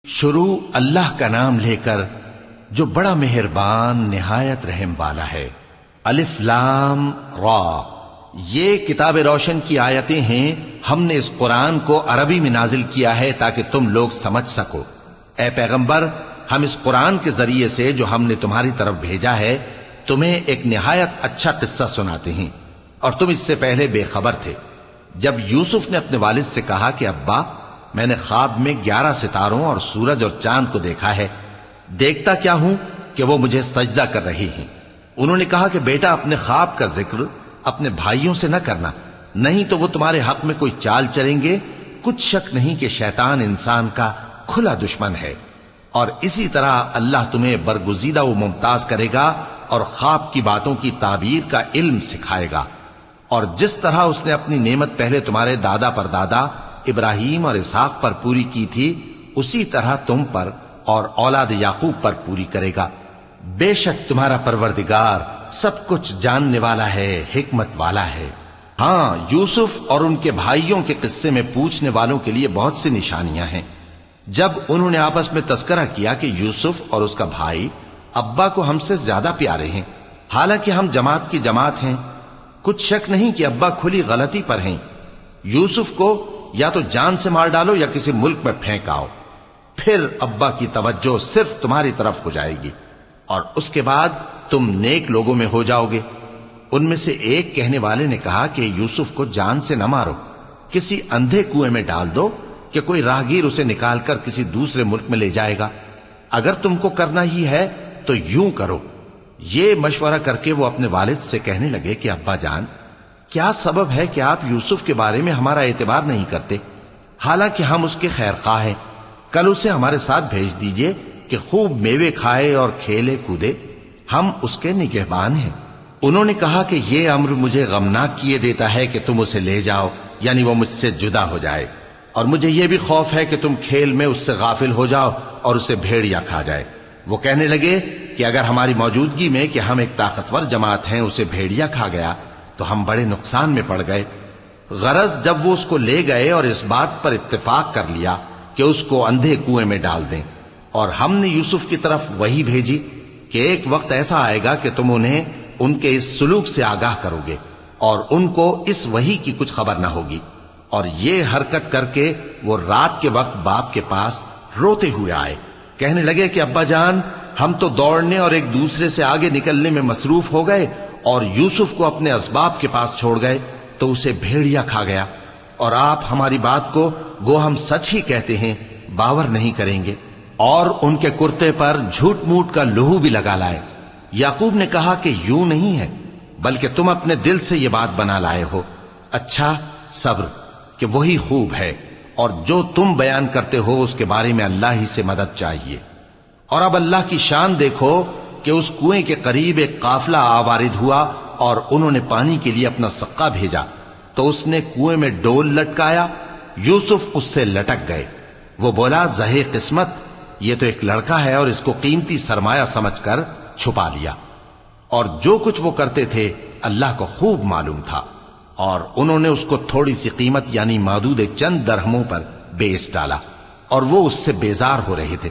شروع اللہ کا نام لے کر جو بڑا مہربان نہایت رحم والا ہے۔ الف لام را، یہ کتاب روشن کی آیتیں ہیں۔ ہم نے اس قرآن کو عربی میں نازل کیا ہے تاکہ تم لوگ سمجھ سکو۔ اے پیغمبر، ہم اس قرآن کے ذریعے سے جو ہم نے تمہاری طرف بھیجا ہے تمہیں ایک نہایت اچھا قصہ سناتے ہیں، اور تم اس سے پہلے بے خبر تھے۔ جب یوسف نے اپنے والد سے کہا کہ ابا، میں نے خواب میں 11 ستاروں اور سورج اور چاند کو دیکھا ہے، دیکھتا کیا ہوں کہ وہ مجھے سجدہ کر رہی ہیں۔ انہوں نے کہا کہ بیٹا، اپنے خواب کا ذکر اپنے بھائیوں سے نہ کرنا، نہیں تو وہ تمہارے حق میں کوئی چال چلیں گے۔ کچھ شک نہیں کہ شیطان انسان کا کھلا دشمن ہے، اور اسی طرح اللہ تمہیں برگزیدہ و ممتاز کرے گا اور خواب کی باتوں کی تعبیر کا علم سکھائے گا۔ اور جس طرح اس نے اپنی نعمت پہلے تمہارے دادا پر دادا ابراہیم اور اسحاق پر پوری کی تھی، اسی طرح تم پر اور اولاد یعقوب پر پوری کرے گا۔ بے شک تمہارا پروردگار سب کچھ جاننے والا ہے، حکمت والا ہے۔ ہاں، یوسف اور ان کے بھائیوں کے قصے میں پوچھنے والوں کے لیے بہت سی نشانیاں ہیں۔ جب انہوں نے آپس میں تذکرہ کیا کہ یوسف اور اس کا بھائی ابا کو ہم سے زیادہ پیارے ہیں، حالانکہ ہم جماعت کی جماعت ہیں، کچھ شک نہیں کہ ابا کھلی غلطی پر ہیں۔ یوسف کو یا تو جان سے مار ڈالو یا کسی ملک میں پھینک آؤ، پھر ابا کی توجہ صرف تمہاری طرف ہو جائے گی، اور اس کے بعد تم نیک لوگوں میں ہو جاؤ گے۔ ان میں سے ایک کہنے والے نے کہا کہ یوسف کو جان سے نہ مارو، کسی اندھے کنویں میں ڈال دو کہ کوئی راہگیر اسے نکال کر کسی دوسرے ملک میں لے جائے گا۔ اگر تم کو کرنا ہی ہے تو یوں کرو۔ یہ مشورہ کر کے وہ اپنے والد سے کہنے لگے کہ ابا جان، کیا سبب ہے کہ آپ یوسف کے بارے میں ہمارا اعتبار نہیں کرتے، حالانکہ ہم اس کے خیر خواہ ہیں؟ کل اسے ہمارے ساتھ بھیج دیجئے کہ خوب میوے کھائے اور کھیلے کودے، ہم اس کے نگہبان ہیں۔ انہوں نے کہا کہ یہ امر مجھے غمناک کیے دیتا ہے کہ تم اسے لے جاؤ، یعنی وہ مجھ سے جدا ہو جائے، اور مجھے یہ بھی خوف ہے کہ تم کھیل میں اس سے غافل ہو جاؤ اور اسے بھیڑیا کھا جائے۔ وہ کہنے لگے کہ اگر ہماری موجودگی میں کہ ہم ایک طاقتور جماعت ہیں اسے بھیڑیا کھا گیا تو ہم بڑے نقصان میں پڑ گئے۔ غرض جب وہ اس کو لے گئے اور اس بات پر اتفاق کر لیا کہ اس کو اندھے کنویں میں ڈال دیں، اور ہم نے یوسف کی طرف وحی بھیجی کہ ایک وقت ایسا آئے گا کہ تم انہیں ان کے اس سلوک سے آگاہ کرو گے، اور ان کو اس وحی کی کچھ خبر نہ ہوگی۔ اور یہ حرکت کر کے وہ رات کے وقت باپ کے پاس روتے ہوئے آئے، کہنے لگے کہ ابا جان، ہم تو دوڑنے اور ایک دوسرے سے آگے نکلنے میں مصروف ہو گئے اور یوسف کو اپنے اسباب کے پاس چھوڑ گئے تو اسے بھیڑیا کھا گیا، اور آپ ہماری بات کو گو ہم سچ ہی کہتے ہیں باور نہیں کریں گے۔ اور ان کے کرتے پر جھوٹ موٹ کا لہو بھی لگا لائے۔ یعقوب نے کہا کہ یوں نہیں ہے، بلکہ تم اپنے دل سے یہ بات بنا لائے ہو۔ اچھا، صبر کہ وہی خوب ہے، اور جو تم بیان کرتے ہو اس کے بارے میں اللہ ہی سے مدد چاہیے۔ اور اب اللہ کی شان دیکھو کہ اس کنویں کے قریب ایک قافلہ آوارد ہوا اور انہوں نے پانی کے لیے اپنا سقا بھیجا، تو اس نے کنویں میں ڈول لٹکایا، یوسف اس سے لٹک گئے۔ وہ بولا، زہے قسمت، یہ تو ایک لڑکا ہے، اور اس کو قیمتی سرمایہ سمجھ کر چھپا لیا۔ اور جو کچھ وہ کرتے تھے اللہ کو خوب معلوم تھا، اور انہوں نے اس کو تھوڑی سی قیمت یعنی مادود چند درہموں پر بیچ ڈالا، اور وہ اس سے بیزار ہو رہے تھے۔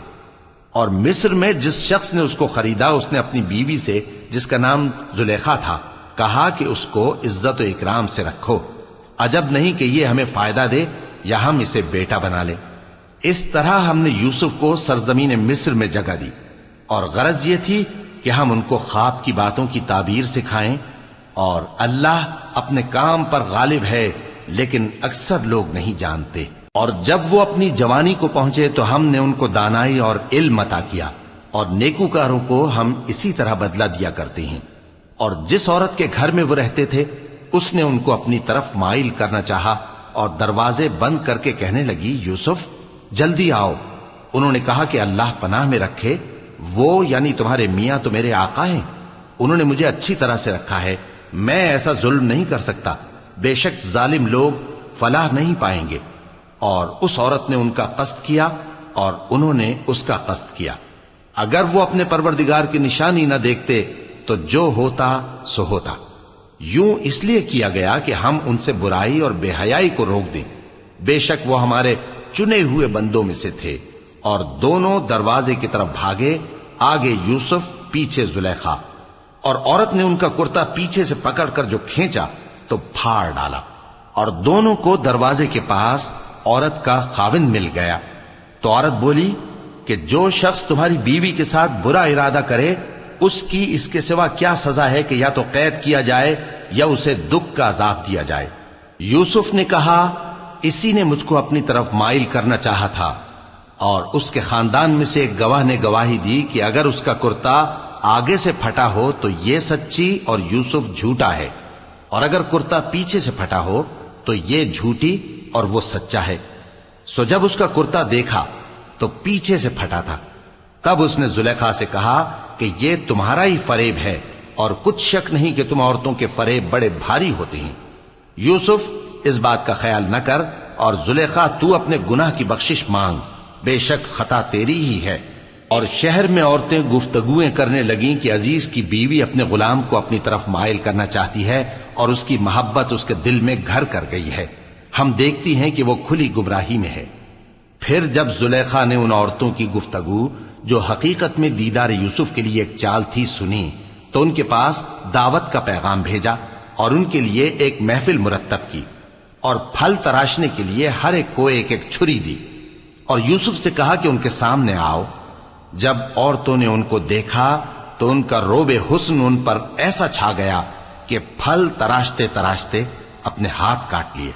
اور مصر میں جس شخص نے اس کو خریدا، اس نے اپنی بیوی سے جس کا نام زلیخا تھا کہا کہ اس کو عزت و اکرام سے رکھو، عجب نہیں کہ یہ ہمیں فائدہ دے یا ہم اسے بیٹا بنا لیں۔ اس طرح ہم نے یوسف کو سرزمین مصر میں جگہ دی، اور غرض یہ تھی کہ ہم ان کو خواب کی باتوں کی تعبیر سکھائیں، اور اللہ اپنے کام پر غالب ہے لیکن اکثر لوگ نہیں جانتے۔ اور جب وہ اپنی جوانی کو پہنچے تو ہم نے ان کو دانائی اور علم عطا کیا، اور نیکوکاروں کو ہم اسی طرح بدلہ دیا کرتے ہیں۔ اور جس عورت کے گھر میں وہ رہتے تھے اس نے ان کو اپنی طرف مائل کرنا چاہا، اور دروازے بند کر کے کہنے لگی، یوسف جلدی آؤ۔ انہوں نے کہا کہ اللہ پناہ میں رکھے، وہ یعنی تمہارے میاں تو میرے آقا ہیں، انہوں نے مجھے اچھی طرح سے رکھا ہے، میں ایسا ظلم نہیں کر سکتا، بے شک ظالم لوگ فلاح نہیں پائیں گے۔ اور اس عورت نے ان کا قصد کیا اور انہوں نے اس کا قصد کیا۔ اگر وہ اپنے پروردگار کی نشانی نہ دیکھتے تو جو ہوتا سو ہوتا۔ یوں اس لیے کیا گیا کہ ہم ان سے برائی اور بے حیائی کو روک دیں، بے شک وہ ہمارے چنے ہوئے بندوں میں سے تھے، اور دونوں دروازے کی طرف بھاگے، آگے یوسف، پیچھے زلیخا، اور عورت نے ان کا کرتا پیچھے سے پکڑ کر جو کھینچا تو پھاڑ ڈالا، اور دونوں کو دروازے کے پاس عورت کا خاوند مل گیا۔ تو عورت بولی کہ جو شخص تمہاری بیوی کے ساتھ برا ارادہ کرے اس کی اس کے سوا کیا سزا ہے کہ یا تو قید کیا جائے یا اسے دکھ کا عذاب دیا جائے۔ یوسف نے کہا اسی نے مجھ کو اپنی طرف مائل کرنا چاہا تھا، اور اس کے خاندان میں سے ایک گواہ نے گواہی دی کہ اگر اس کا کرتا آگے سے پھٹا ہو تو یہ سچی اور یوسف جھوٹا ہے، اور اگر کرتا پیچھے سے پھٹا ہو تو یہ جھوٹی اور وہ سچا ہے۔ سو جب اس کا کرتا دیکھا تو پیچھے سے پھٹا تھا، تب اس نے زلیخا سے کہا کہ یہ تمہارا ہی فریب ہے، اور کچھ شک نہیں کہ تم عورتوں کے فریب بڑے بھاری ہوتے ہیں۔ یوسف اس بات کا خیال نہ کر، اور زلیخا تو اپنے گناہ کی بخشش مانگ، بے شک خطا تیری ہی ہے۔ اور شہر میں عورتیں گفتگویں کرنے لگیں کہ عزیز کی بیوی اپنے غلام کو اپنی طرف مائل کرنا چاہتی ہے، اور اس کی محبت اس کے دل میں گھر کر گئی ہے، ہم دیکھتی ہیں کہ وہ کھلی گمراہی میں ہے۔ پھر جب زلیخا نے ان عورتوں کی گفتگو جو حقیقت میں دیدار یوسف کے لیے ایک چال تھی سنی، تو ان کے پاس دعوت کا پیغام بھیجا اور ان کے لیے ایک محفل مرتب کی، اور پھل تراشنے کے لیے ہر ایک کو ایک ایک چھری دی، اور یوسف سے کہا کہ ان کے سامنے آؤ۔ جب عورتوں نے ان کو دیکھا تو ان کا روب حسن ان پر ایسا چھا گیا کہ پھل تراشتے تراشتے اپنے ہاتھ کاٹ لیے،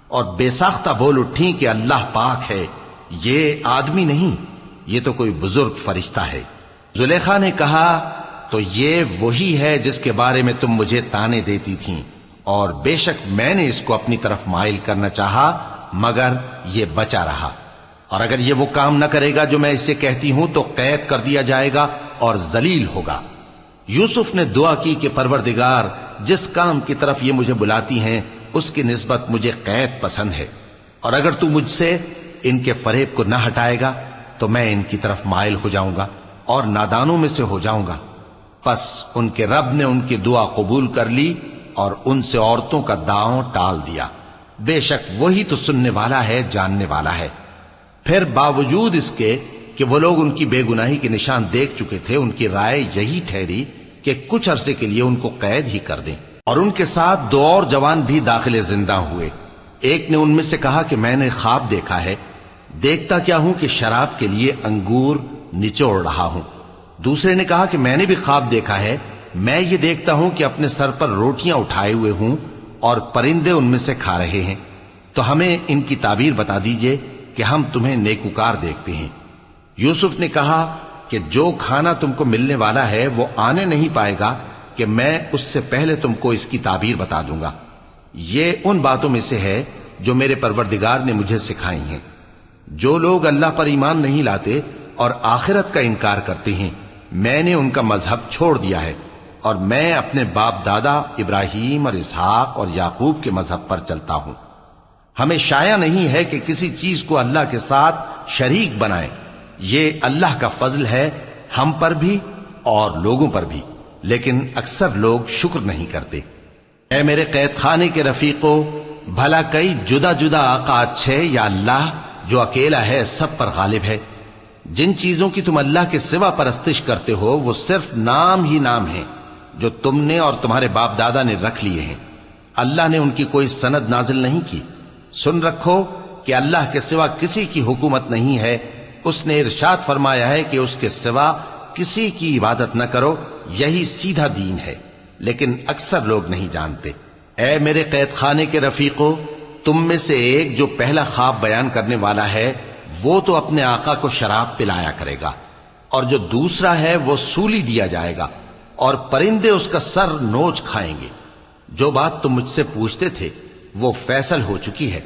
اور بے ساختہ بول اٹھیں کہ اللہ پاک ہے، یہ آدمی نہیں، یہ تو کوئی بزرگ فرشتہ ہے۔ زلیخا نے کہا تو یہ وہی ہے جس کے بارے میں تم مجھے تانے دیتی تھیں، اور بے شک میں نے اس کو اپنی طرف مائل کرنا چاہا مگر یہ بچا رہا، اور اگر یہ وہ کام نہ کرے گا جو میں اسے کہتی ہوں تو قید کر دیا جائے گا اور ذلیل ہوگا۔ یوسف نے دعا کی کہ پروردگار جس کام کی طرف یہ مجھے بلاتی ہیں اس کی نسبت مجھے قید پسند ہے، اور اگر تو مجھ سے ان کے فریب کو نہ ہٹائے گا تو میں ان کی طرف مائل ہو جاؤں گا اور نادانوں میں سے ہو جاؤں گا۔ پس ان کے رب نے ان کی دعا قبول کر لی اور ان سے عورتوں کا داؤں ٹال دیا، بے شک وہی تو سننے والا ہے، جاننے والا ہے۔ پھر باوجود اس کے کہ وہ لوگ ان کی بے گناہی کے نشان دیکھ چکے تھے، ان کی رائے یہی ٹھہری کہ کچھ عرصے کے لیے ان کو قید ہی کر دیں، اور ان کے ساتھ دو اور جوان بھی داخل زندہ ہوئے۔ ایک نے ان میں سے کہا کہ میں نے خواب دیکھا ہے، دیکھتا کیا ہوں کہ شراب کے لیے انگور نچوڑ رہا ہوں۔ دوسرے نے کہا کہ میں نے بھی خواب دیکھا ہے، میں یہ دیکھتا ہوں کہ اپنے سر پر روٹیاں اٹھائے ہوئے ہوں اور پرندے ان میں سے کھا رہے ہیں، تو ہمیں ان کی تعبیر بتا دیجئے کہ ہم تمہیں نیکوکار دیکھتے ہیں۔ یوسف نے کہا کہ جو کھانا تم کو ملنے والا ہے وہ آنے نہیں پائے گا کہ میں اس سے پہلے تم کو اس کی تعبیر بتا دوں گا۔ یہ ان باتوں میں سے ہے جو میرے پروردگار نے مجھے سکھائی ہیں۔ جو لوگ اللہ پر ایمان نہیں لاتے اور آخرت کا انکار کرتے ہیں، میں نے ان کا مذہب چھوڑ دیا ہے، اور میں اپنے باپ دادا ابراہیم اور اسحاق اور یعقوب کے مذہب پر چلتا ہوں۔ ہمیں شایع نہیں ہے کہ کسی چیز کو اللہ کے ساتھ شریک بنائیں، یہ اللہ کا فضل ہے ہم پر بھی اور لوگوں پر بھی، لیکن اکثر لوگ شکر نہیں کرتے۔ اے میرے قید خانے کے رفیقو، بھلا کئی جدا جدا آقا اچھے یا اللہ جو اکیلا ہے سب پر غالب ہے؟ جن چیزوں کی تم اللہ کے سوا پرستش کرتے ہو وہ صرف نام ہی نام ہیں جو تم نے اور تمہارے باپ دادا نے رکھ لیے ہیں، اللہ نے ان کی کوئی سند نازل نہیں کی۔ سن رکھو کہ اللہ کے سوا کسی کی حکومت نہیں ہے، اس نے ارشاد فرمایا ہے کہ اس کے سوا کسی کی عبادت نہ کرو، یہی سیدھا دین ہے، لیکن اکثر لوگ نہیں جانتے۔ اے میرے قید خانے کے رفیقو، تم میں سے ایک جو پہلا خواب بیان کرنے والا ہے وہ تو اپنے آقا کو شراب پلایا کرے گا، اور جو دوسرا ہے وہ سولی دیا جائے گا، اور پرندے اس کا سر نوچ کھائیں گے۔ جو بات تم مجھ سے پوچھتے تھے وہ فیصل ہو چکی ہے۔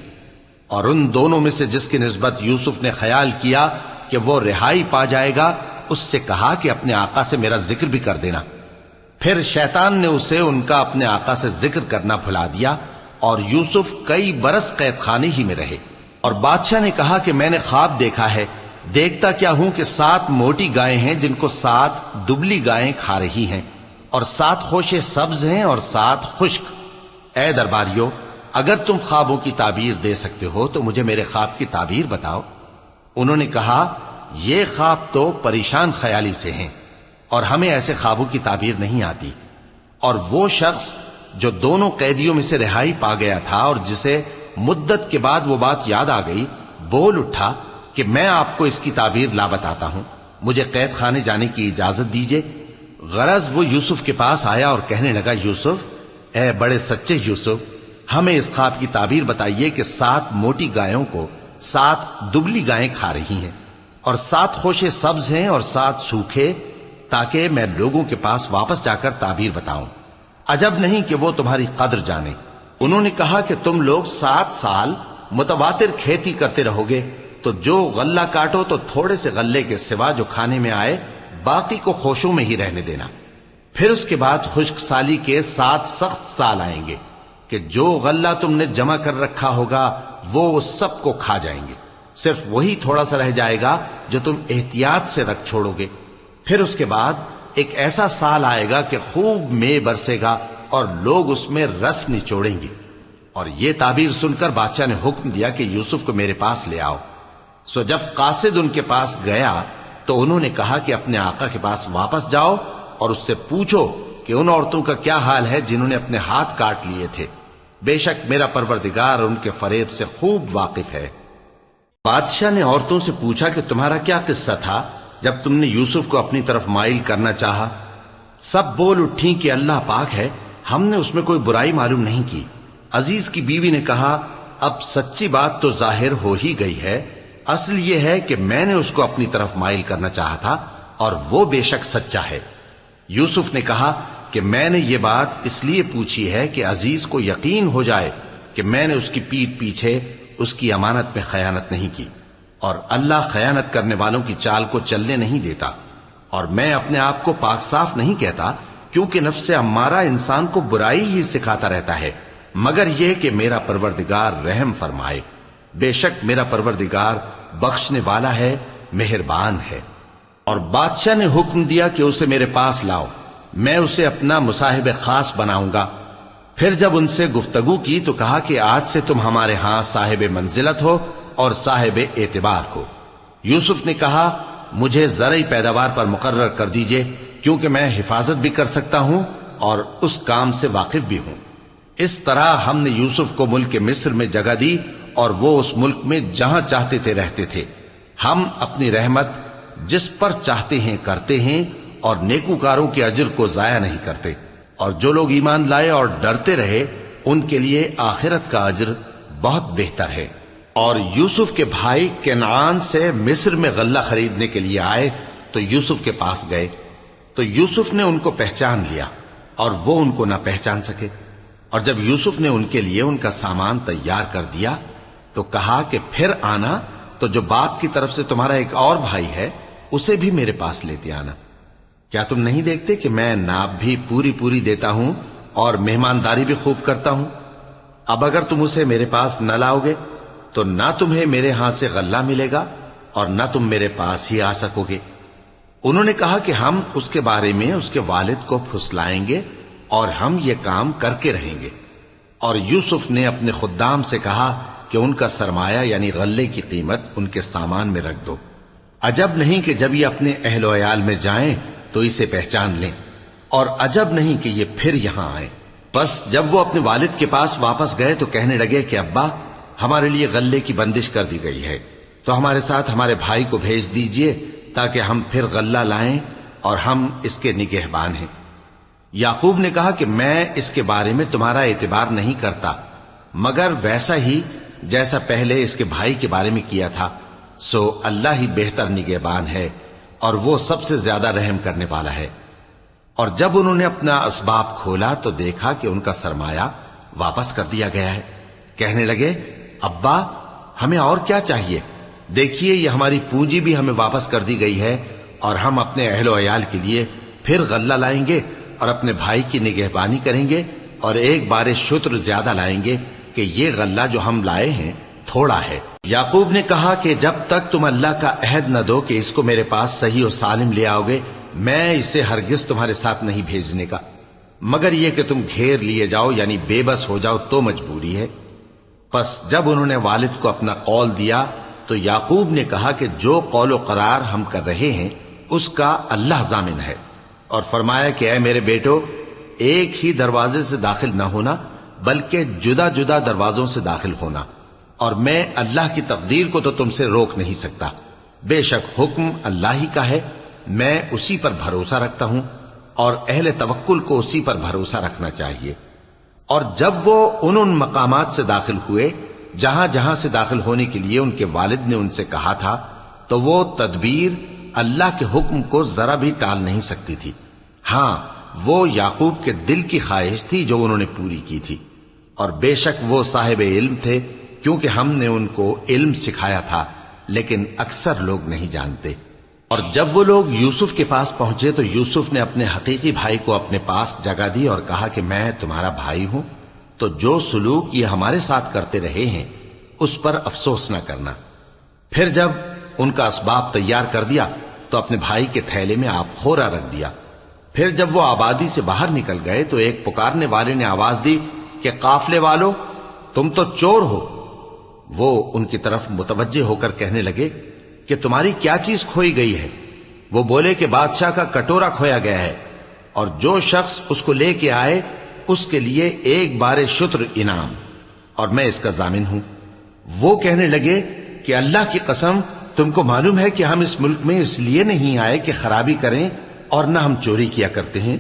اور ان دونوں میں سے جس کی نسبت یوسف نے خیال کیا کہ وہ رہائی پا جائے گا، اس سے کہا کہ اپنے آقا سے میرا ذکر بھی کر دینا۔ پھر شیطان نے اسے ان کا اپنے آقا سے ذکر کرنا بھلا دیا، اور یوسف کئی برس قید خانے ہی میں رہے۔ اور بادشاہ نے کہا کہ میں نے خواب دیکھا ہے، دیکھتا کیا ہوں کہ 7 موٹی گائیں ہیں جن کو 7 دبلی گائیں کھا رہی ہیں، اور 7 خوشے سبز ہیں اور 7 خشک۔ اے درباریو، اگر تم خوابوں کی تعبیر دے سکتے ہو تو مجھے میرے خواب کی تعبیر بتاؤ۔ انہوں نے کہا یہ خواب تو پریشان خیالی سے ہیں اور ہمیں ایسے خوابوں کی تعبیر نہیں آتی۔ اور وہ شخص جو دونوں قیدیوں میں سے رہائی پا گیا تھا اور جسے مدت کے بعد وہ بات یاد آ گئی، بول اٹھا کہ میں آپ کو اس کی تعبیر لا بتاتا ہوں، مجھے قید خانے جانے کی اجازت دیجیے۔ غرض وہ یوسف کے پاس آیا اور کہنے لگا، یوسف، اے بڑے سچے یوسف، ہمیں اس خواب کی تعبیر بتائیے کہ 7 موٹی گایوں کو 7 دبلی گائیں کھا رہی ہیں اور 7 خوشے سبز ہیں اور 7 سوکھے، تاکہ میں لوگوں کے پاس واپس جا کر تعبیر بتاؤں۔ عجب نہیں کہ وہ تمہاری قدر جانے۔ انہوں نے کہا کہ تم لوگ 7 سال متواتر کھیتی کرتے رہو گے، تو جو غلہ کاٹو تو تھوڑے سے غلے کے سوا جو کھانے میں آئے باقی کو خوشوں میں ہی رہنے دینا۔ پھر اس کے بعد خشک سالی کے 7 سخت سال آئیں گے کہ جو غلہ تم نے جمع کر رکھا ہوگا وہ سب کو کھا جائیں گے، صرف وہی تھوڑا سا رہ جائے گا جو تم احتیاط سے رکھ چھوڑو گے۔ پھر اس کے بعد ایک ایسا سال آئے گا کہ خوب مے برسے گا اور لوگ اس میں رس نچوڑیں گے۔ اور یہ تعبیر سن کر بادشاہ نے حکم دیا کہ یوسف کو میرے پاس لے آؤ۔ سو جب قاصد ان کے پاس گیا تو انہوں نے کہا کہ اپنے آقا کے پاس واپس جاؤ اور اس سے پوچھو کہ ان عورتوں کا کیا حال ہے جنہوں نے اپنے ہاتھ کاٹ لیے تھے، بے شک میرا پروردگار ان کے فریب سے خوب واقف ہے۔ بادشاہ نے عورتوں سے پوچھا کہ تمہارا کیا قصہ تھا جب تم نے یوسف کو اپنی طرف مائل کرنا چاہا؟ سب بول اٹھیں کہ اللہ پاک ہے، ہم نے اس میں کوئی برائی معلوم نہیں کی۔ عزیز کی بیوی نے کہا، اب سچی بات تو ظاہر ہو ہی گئی ہے، اصل یہ ہے کہ میں نے اس کو اپنی طرف مائل کرنا چاہا تھا اور وہ بے شک سچا ہے۔ یوسف نے کہا کہ میں نے یہ بات اس لیے پوچھی ہے کہ عزیز کو یقین ہو جائے کہ میں نے اس کی پیٹھ پیچھے اس کی امانت میں خیانت نہیں کی، اور اللہ خیانت کرنے والوں کی چال کو چلنے نہیں دیتا۔ اور میں اپنے آپ کو پاک صاف نہیں کہتا، کیونکہ نفس امارہ انسان کو برائی ہی سکھاتا رہتا ہے، مگر یہ کہ میرا پروردگار رحم فرمائے، بے شک میرا پروردگار بخشنے والا ہے، مہربان ہے۔ اور بادشاہ نے حکم دیا کہ اسے میرے پاس لاؤ، میں اسے اپنا مصاحب خاص بناؤں گا۔ پھر جب ان سے گفتگو کی تو کہا کہ آج سے تم ہمارے ہاں صاحب منزلت ہو اور صاحب اعتبار ہو۔ یوسف نے کہا، مجھے زرعی پیداوار پر مقرر کر دیجئے، کیونکہ میں حفاظت بھی کر سکتا ہوں اور اس کام سے واقف بھی ہوں۔ اس طرح ہم نے یوسف کو ملک مصر میں جگہ دی اور وہ اس ملک میں جہاں چاہتے تھے رہتے تھے۔ ہم اپنی رحمت جس پر چاہتے ہیں کرتے ہیں اور نیکوکاروں کے اجر کو ضائع نہیں کرتے، اور جو لوگ ایمان لائے اور ڈرتے رہے ان کے لیے آخرت کا اجر بہت بہتر ہے۔ اور یوسف کے بھائی کنعان سے مصر میں غلہ خریدنے کے لیے آئے تو یوسف کے پاس گئے، تو یوسف نے ان کو پہچان لیا اور وہ ان کو نہ پہچان سکے۔ اور جب یوسف نے ان کے لیے ان کا سامان تیار کر دیا تو کہا کہ پھر آنا تو جو باپ کی طرف سے تمہارا ایک اور بھائی ہے اسے بھی میرے پاس لیتے آنا۔ کیا تم نہیں دیکھتے کہ میں ناب بھی پوری پوری دیتا ہوں اور مہمانداری بھی خوب کرتا ہوں؟ اب اگر تم اسے میرے پاس نہ لاؤ گے تو نہ تمہیں میرے ہاں سے غلہ ملے گا اور نہ تم میرے پاس ہی آ سکو گے۔ انہوں نے کہا کہ ہم اس کے بارے میں اس کے والد کو پھسلائیں گے اور ہم یہ کام کر کے رہیں گے۔ اور یوسف نے اپنے خدام سے کہا کہ ان کا سرمایہ یعنی غلے کی قیمت ان کے سامان میں رکھ دو۔ عجب نہیں کہ جب یہ اپنے اہل و عیال میں جائیں تو اسے پہچان لیں، اور عجب نہیں کہ یہ پھر یہاں آئیں۔ بس جب وہ اپنے والد کے پاس واپس گئے تو کہنے لگے کہ ابا، ہمارے لیے غلے کی بندش کر دی گئی ہے، تو ہمارے ساتھ ہمارے بھائی کو بھیج دیجئے تاکہ ہم پھر غلہ لائیں اور ہم اس کے نگہبان ہیں۔ یعقوب نے کہا کہ میں اس کے بارے میں تمہارا اعتبار نہیں کرتا، مگر ویسا ہی جیسا پہلے اس کے بھائی کے بارے میں کیا تھا، سو اللہ ہی بہتر نگہبان ہے اور وہ سب سے زیادہ رحم کرنے والا ہے۔ اور جب انہوں نے اپنا اسباب کھولا تو دیکھا کہ ان کا سرمایہ واپس کر دیا گیا ہے۔ کہنے لگے، ابا ہمیں اور کیا چاہیے؟ دیکھیے یہ ہماری پونجی بھی ہمیں واپس کر دی گئی ہے، اور ہم اپنے اہل و عیال کے لیے پھر غلہ لائیں گے اور اپنے بھائی کی نگہبانی کریں گے، اور ایک بار شتر زیادہ لائیں گے کہ یہ غلہ جو ہم لائے ہیں تھوڑا ہے۔ یعقوب نے کہا کہ جب تک تم اللہ کا عہد نہ دو کہ اس کو میرے پاس صحیح و سالم لے آؤ گے، میں اسے ہرگز تمہارے ساتھ نہیں بھیجنے کا، مگر یہ کہ تم گھیر لیے جاؤ یعنی بے بس ہو جاؤ تو مجبوری ہے۔ پس جب انہوں نے والد کو اپنا قول دیا تو یعقوب نے کہا کہ جو قول و قرار ہم کر رہے ہیں اس کا اللہ ضامن ہے، اور فرمایا کہ اے میرے بیٹو، ایک ہی دروازے سے داخل نہ ہونا بلکہ جدا جدا دروازوں سے داخل ہونا، اور میں اللہ کی تقدیر کو تو تم سے روک نہیں سکتا، بے شک حکم اللہ ہی کا ہے، میں اسی پر بھروسہ رکھتا ہوں، اور اہل توکل کو اسی پر بھروسہ رکھنا چاہیے۔ اور جب وہ ان مقامات سے داخل ہوئے جہاں جہاں سے داخل ہونے کے لیے ان کے والد نے ان سے کہا تھا، تو وہ تدبیر اللہ کے حکم کو ذرا بھی ٹال نہیں سکتی تھی۔ ہاں، وہ یعقوب کے دل کی خواہش تھی جو انہوں نے پوری کی تھی، اور بے شک وہ صاحب علم تھے، کیونکہ ہم نے ان کو علم سکھایا تھا، لیکن اکثر لوگ نہیں جانتے۔ اور جب وہ لوگ یوسف کے پاس پہنچے تو یوسف نے اپنے حقیقی بھائی کو اپنے پاس جگہ دی اور کہا کہ میں تمہارا بھائی ہوں، تو جو سلوک یہ ہمارے ساتھ کرتے رہے ہیں اس پر افسوس نہ کرنا۔ پھر جب ان کا اسباب تیار کر دیا تو اپنے بھائی کے تھیلے میں آپ خورا رکھ دیا۔ پھر جب وہ آبادی سے باہر نکل گئے تو ایک پکارنے والے نے آواز دی کہ قافلے والو، تم تو چور ہو۔ وہ ان کی طرف متوجہ ہو کر کہنے لگے کہ تمہاری کیا چیز کھوئی گئی ہے؟ وہ بولے کہ بادشاہ کا کٹورا کھویا گیا ہے، اور جو شخص اس کو لے کے آئے اس کے لیے ایک بار شتر انعام، اور میں اس کا ضامن ہوں۔ وہ کہنے لگے کہ اللہ کی قسم، تم کو معلوم ہے کہ ہم اس ملک میں اس لیے نہیں آئے کہ خرابی کریں، اور نہ ہم چوری کیا کرتے ہیں۔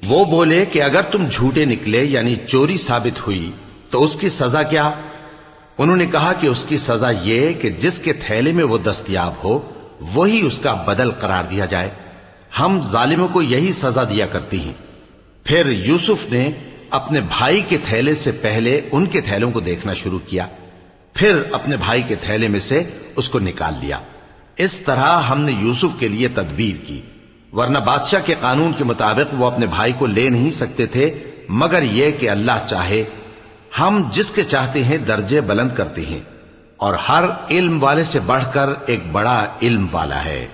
وہ بولے کہ اگر تم جھوٹے نکلے یعنی چوری ثابت ہوئی تو اس کی سزا کیا؟ انہوں نے کہا کہ اس کی سزا یہ کہ جس کے تھیلے میں وہ دستیاب ہو وہی اس کا بدل قرار دیا جائے، ہم ظالموں کو یہی سزا دیا کرتی ہیں۔ پھر یوسف نے اپنے بھائی کے تھیلے سے پہلے ان کے تھیلوں کو دیکھنا شروع کیا، پھر اپنے بھائی کے تھیلے میں سے اس کو نکال لیا۔ اس طرح ہم نے یوسف کے لیے تدبیر کی، ورنہ بادشاہ کے قانون کے مطابق وہ اپنے بھائی کو لے نہیں سکتے تھے مگر یہ کہ اللہ چاہے۔ ہم جس کے چاہتے ہیں درجے بلند کرتے ہیں، اور ہر علم والے سے بڑھ کر ایک بڑا علم والا ہے۔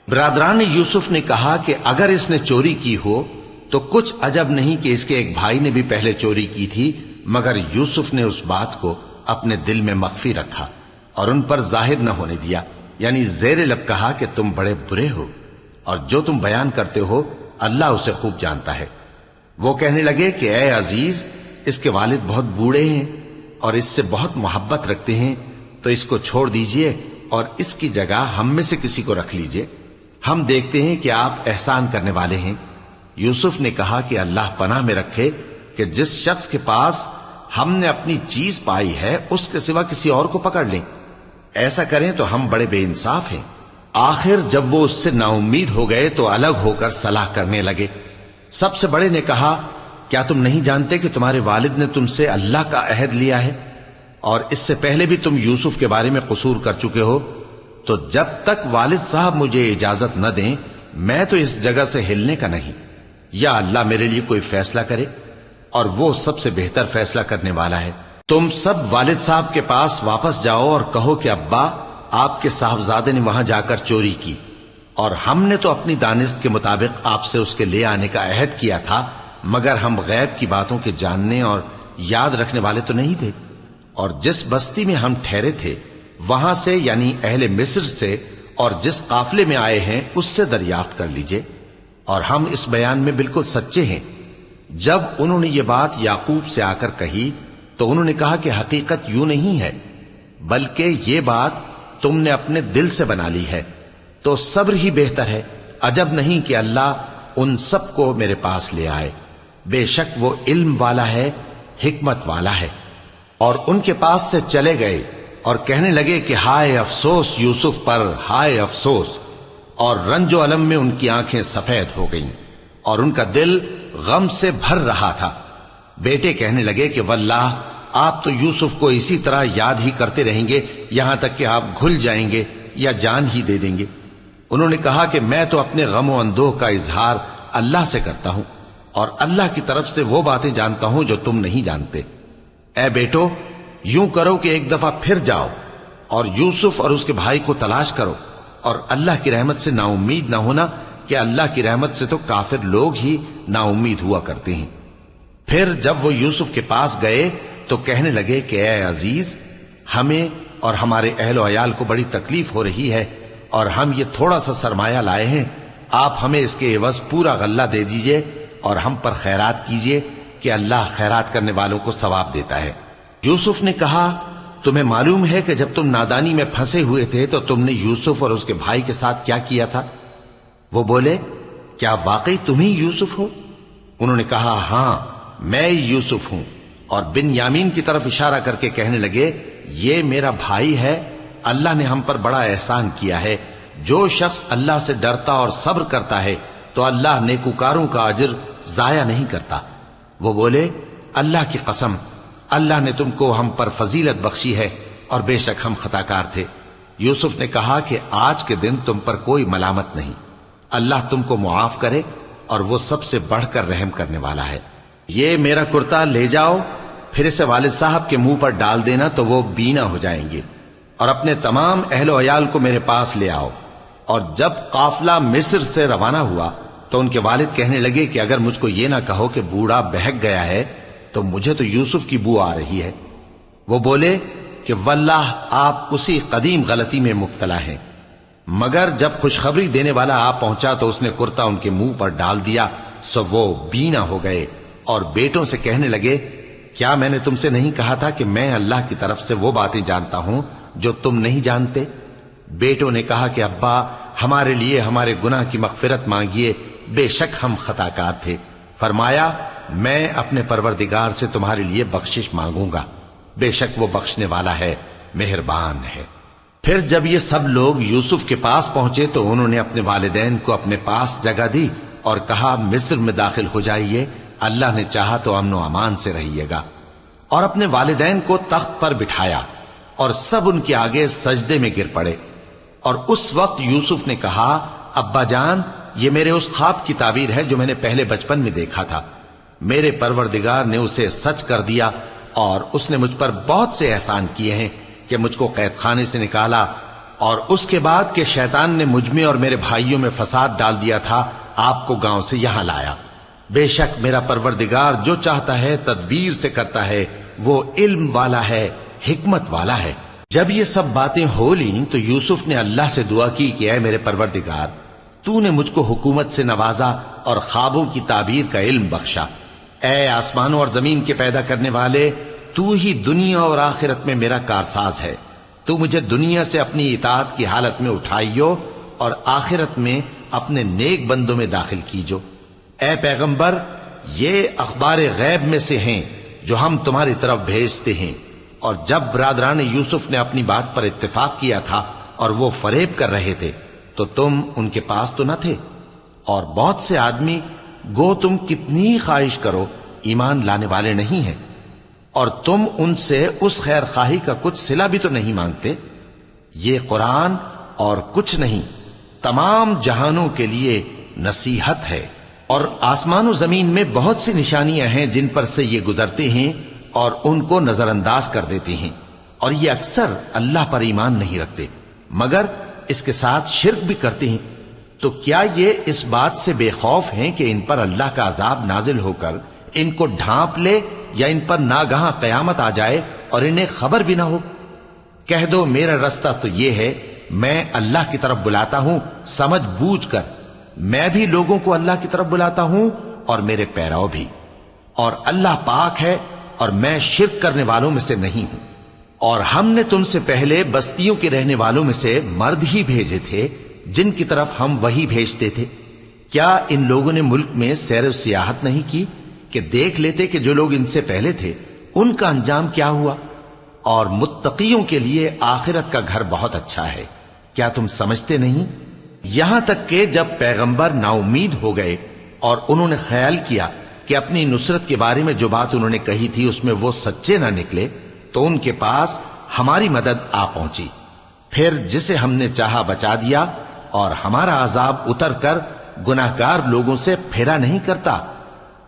برادران یوسف نے کہا کہ اگر اس نے چوری کی ہو تو کچھ عجب نہیں کہ اس کے ایک بھائی نے بھی پہلے چوری کی تھی، مگر یوسف نے اس بات کو اپنے دل میں مخفی رکھا اور ان پر ظاہر نہ ہونے دیا، یعنی زیر لب کہا کہ تم بڑے برے ہو، اور جو تم بیان کرتے ہو اللہ اسے خوب جانتا ہے۔ وہ کہنے لگے کہ اے عزیز، اس کے والد بہت بوڑھے ہیں اور اس سے بہت محبت رکھتے ہیں، تو اس کو چھوڑ دیجئے اور اس کی جگہ ہم میں سے کسی کو رکھ لیجئے، ہم دیکھتے ہیں کہ آپ احسان کرنے والے ہیں۔ یوسف نے کہا کہ اللہ پناہ میں رکھے کہ جس شخص کے پاس ہم نے اپنی چیز پائی ہے اس کے سوا کسی اور کو پکڑ لیں، ایسا کریں تو ہم بڑے بے انصاف ہیں۔ آخر جب وہ اس سے نا امید ہو گئے تو الگ ہو کر صلاح کرنے لگے۔ سب سے بڑے نے کہا کیا تم نہیں جانتے کہ تمہارے والد نے تم سے اللہ کا عہد لیا ہے، اور اس سے پہلے بھی تم یوسف کے بارے میں قصور کر چکے ہو، تو جب تک والد صاحب مجھے اجازت نہ دیں میں تو اس جگہ سے ہلنے کا نہیں، یا اللہ میرے لیے کوئی فیصلہ کرے، اور وہ سب سے بہتر فیصلہ کرنے والا ہے۔ تم سب والد صاحب کے پاس واپس جاؤ اور کہو کہ ابا، آپ کے صاحبزادے نے وہاں جا کر چوری کی، اور ہم نے تو اپنی دانست کے مطابق آپ سے اس کے لے آنے کا عہد کیا تھا، مگر ہم غیب کی باتوں کے جاننے اور یاد رکھنے والے تو نہیں تھے، اور جس بستی میں ہم ٹھہرے تھے وہاں سے یعنی اہل مصر سے اور جس قافلے میں آئے ہیں اس سے دریافت کر لیجئے، اور ہم اس بیان میں بالکل سچے ہیں۔ جب انہوں نے یہ بات یعقوب سے آ کر کہی تو انہوں نے کہا کہ حقیقت یوں نہیں ہے، بلکہ یہ بات تم نے اپنے دل سے بنا لی ہے، تو صبر ہی بہتر ہے، عجب نہیں کہ اللہ ان سب کو میرے پاس لے آئے، بے شک وہ علم والا ہے، حکمت والا ہے۔ اور ان کے پاس سے چلے گئے اور کہنے لگے کہ ہائے افسوس یوسف پر، ہائے افسوس، اور رنج و الم میں ان کی آنکھیں سفید ہو گئیں اور ان کا دل غم سے بھر رہا تھا۔ بیٹے کہنے لگے کہ واللہ آپ تو یوسف کو اسی طرح یاد ہی کرتے رہیں گے یہاں تک کہ آپ گھل جائیں گے یا جان ہی دے دیں گے۔ انہوں نے کہا کہ میں تو اپنے غم و اندوہ کا اظہار اللہ سے کرتا ہوں، اور اللہ کی طرف سے وہ باتیں جانتا ہوں جو تم نہیں جانتے۔ اے بیٹو، یوں کرو کہ ایک دفعہ پھر جاؤ اور یوسف اور اس کے بھائی کو تلاش کرو، اور اللہ کی رحمت سے نا امید نہ ہونا کہ اللہ کی رحمت سے تو کافر لوگ ہی نا امید ہوا کرتے ہیں۔ پھر جب وہ یوسف کے پاس گئے تو کہنے لگے کہ اے عزیز، ہمیں اور ہمارے اہل و عیال کو بڑی تکلیف ہو رہی ہے، اور ہم یہ تھوڑا سا سرمایہ لائے ہیں، آپ ہمیں اس کے عوض پورا غلہ دے دیجئے اور ہم پر خیرات کیجئے کہ اللہ خیرات کرنے والوں کو ثواب دیتا ہے۔ یوسف نے کہا، تمہیں معلوم ہے کہ جب تم نادانی میں پھنسے ہوئے تھے تو تم نے یوسف اور اس کے بھائی کے ساتھ کیا کیا تھا؟ وہ بولے، کیا واقعی تم ہی یوسف ہو؟ انہوں نے کہا، ہاں میں یوسف ہوں، اور بن یامین کی طرف اشارہ کر کے کہنے لگے، یہ میرا بھائی ہے، اللہ نے ہم پر بڑا احسان کیا ہے۔ جو شخص اللہ سے ڈرتا اور صبر کرتا ہے تو اللہ نیکوکاروں کا اجر ضائع نہیں کرتا۔ وہ بولے، اللہ کی قسم، اللہ نے تم کو ہم پر فضیلت بخشی ہے اور بے شک ہم خطا کار تھے۔ یوسف نے کہا کہ آج کے دن تم پر کوئی ملامت نہیں، اللہ تم کو معاف کرے اور وہ سب سے بڑھ کر رحم کرنے والا ہے۔ یہ میرا کرتا لے جاؤ، پھر اسے والد صاحب کے منہ پر ڈال دینا تو وہ بینا ہو جائیں گے، اور اپنے تمام اہل و عیال کو میرے پاس لے آؤ۔ اور جب قافلہ مصر سے روانہ ہوا تو ان کے والد کہنے لگے کہ اگر مجھ کو یہ نہ کہو کہ بوڑھا بہک گیا ہے تو مجھے تو یوسف کی بو آ رہی ہے۔ وہ بولے کہ واللہ آپ اسی قدیم غلطی میں مبتلا ہیں۔ مگر جب خوشخبری دینے والا آ پہنچا تو اس نے کرتا ان کے منہ پر ڈال دیا، سو وہ بینا ہو گئے، اور بیٹوں سے کہنے لگے، کیا میں نے تم سے نہیں کہا تھا کہ میں اللہ کی طرف سے وہ باتیں جانتا ہوں جو تم نہیں جانتے؟ بیٹوں نے کہا کہ ابا، ہمارے لیے ہمارے گناہ کی مغفرت مانگیے، بے شک ہم خطا کار تھے۔ فرمایا، میں اپنے پروردگار سے تمہارے لیے بخشش مانگوں گا، بے شک وہ بخشنے والا ہے، مہربان ہے۔ پھر جب یہ سب لوگ یوسف کے پاس پہنچے تو انہوں نے اپنے والدین کو اپنے پاس جگہ دی اور کہا، مصر میں داخل ہو جائیے، اللہ نے چاہا تو امن و امان سے رہیے گا۔ اور اپنے والدین کو تخت پر بٹھایا اور سب ان کے آگے سجدے میں گر پڑے۔ اور اس وقت یوسف نے کہا، ابا جان، یہ میرے اس خواب کی تعبیر ہے جو میں نے پہلے بچپن میں دیکھا تھا۔ میرے پروردگار نے اسے سچ کر دیا، اور اس نے مجھ پر بہت سے احسان کیے ہیں کہ مجھ کو قید خانے سے نکالا، اور اس کے بعد کہ شیطان نے مجھ میں اور میرے بھائیوں میں فساد ڈال دیا تھا، آپ کو گاؤں سے یہاں لایا۔ بے شک میرا پروردگار جو چاہتا ہے تدبیر سے کرتا ہے، وہ علم والا ہے، حکمت والا ہے۔ جب یہ سب باتیں ہو لیں تو یوسف نے اللہ سے دعا کی کہ اے میرے پروردگار، تو نے مجھ کو حکومت سے نوازا اور خوابوں کی تعبیر کا علم بخشا۔ اے آسمانوں اور زمین کے پیدا کرنے والے، تو ہی دنیا اور آخرت میں میرا کارساز ہے۔ تو مجھے دنیا سے اپنی اطاعت کی حالت میں اٹھائیو اور آخرت میں اپنے نیک بندوں میں داخل کیجو۔ اے پیغمبر، یہ اخبار غیب میں سے ہیں جو ہم تمہاری طرف بھیجتے ہیں۔ اور جب برادران یوسف نے اپنی بات پر اتفاق کیا تھا اور وہ فریب کر رہے تھے تو تم ان کے پاس تو نہ تھے، اور بہت سے آدمی گو تم کتنی خواہش کرو ایمان لانے والے نہیں ہیں، اور تم ان سے اس خیر خواہی کا کچھ صلہ بھی تو نہیں مانگتے۔ یہ قرآن اور کچھ نہیں، تمام جہانوں کے لیے نصیحت ہے، اور آسمان و زمین میں بہت سی نشانیاں ہیں جن پر سے یہ گزرتے ہیں اور ان کو نظر انداز کر دیتے ہیں، اور یہ اکثر اللہ پر ایمان نہیں رکھتے مگر اس کے ساتھ شرک بھی کرتے ہیں۔ تو کیا یہ اس بات سے بے خوف ہیں کہ ان پر اللہ کا عذاب نازل ہو کر ان کو ڈھانپ لے، یا ان پر ناگہاں قیامت آ جائے اور انہیں خبر بھی نہ ہو؟ کہہ دو، میرا رستہ تو یہ ہے، میں اللہ کی طرف بلاتا ہوں سمجھ بوجھ کر، میں بھی لوگوں کو اللہ کی طرف بلاتا ہوں اور میرے پیرو بھی، اور اللہ پاک ہے اور میں شرک کرنے والوں میں سے نہیں ہوں۔ اور ہم نے تم سے پہلے بستیوں کے رہنے والوں میں سے مرد ہی بھیجے تھے جن کی طرف ہم وہی بھیجتے تھے۔ کیا ان لوگوں نے ملک میں سیر و سیاحت نہیں کی کہ دیکھ لیتے کہ جو لوگ ان سے پہلے تھے ان کا انجام کیا ہوا؟ اور متقیوں کے لیے آخرت کا گھر بہت اچھا ہے، کیا تم سمجھتے نہیں؟ یہاں تک کہ جب پیغمبر نا امید ہو گئے اور انہوں نے خیال کیا کہ اپنی نصرت کے بارے میں جو بات انہوں نے کہی تھی اس میں وہ سچے نہ نکلے، تو ان کے پاس ہماری مدد آ پہنچی، پھر جسے ہم نے چاہا بچا دیا، اور ہمارا عذاب اتر کر گناہگار لوگوں سے پھیرا نہیں کرتا۔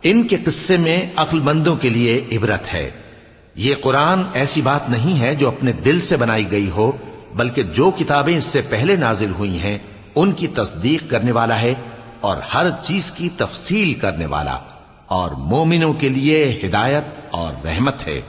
ان کے قصے میں عقل مندوں کے لیے عبرت ہے۔ یہ قرآن ایسی بات نہیں ہے جو اپنے دل سے بنائی گئی ہو، بلکہ جو کتابیں اس سے پہلے نازل ہوئی ہیں ان کی تصدیق کرنے والا ہے، اور ہر چیز کی تفصیل کرنے والا، اور مومنوں کے لیے ہدایت اور رحمت ہے۔